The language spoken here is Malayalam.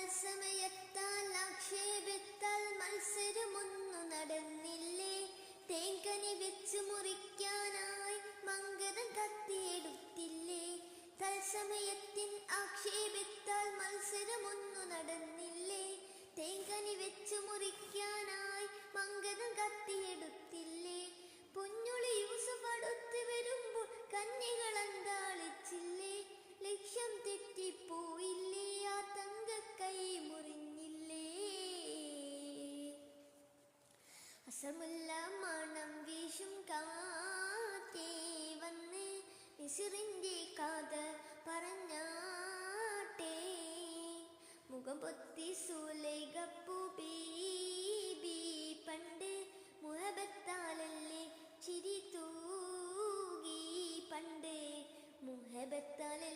തത്സമയത്താൽ ആക്ഷേപത്താൽ മത്സരമൊന്നു നടന്നില്ലേ, തേങ്കനി വെച്ച് മുറിക്കാനായി മങ്കതം കത്തിയെടുത്തില്ലേ. തത്സമയത്തിൻ ആക്ഷേപത്താൽ മത്സരമൊന്നു നടന്നില്ലേ, തേങ്കനി വെച്ച് മുറിക്കാനായി മങ്കതം കത്തിയെടുത്തില്ലേ. പൊന്നുളി യൂസുഫ് അടുത്ത് വരുമ്പോൾ കന്യകൾ അന്താളിച്ചില്ലേ, ലക്ഷ്യം തെറ്റിപ്പോയില്ലേ, ആ തങ്കക്കൈ മുറിഞ്ഞില്ലേ. അസമുല്ല മണം വീശും കാറ്റേ വന്ന് മിസ്റിന്റെ കഥ പറഞ്ഞാട്ടെ, മുഖം പൊത്തി സുലൈഖപ്പൂ ബീബി പണ്ട് മുഹബത്താലല്ലേ ചിരി തൂകി, പണ്ട് മുഹബത്താലെ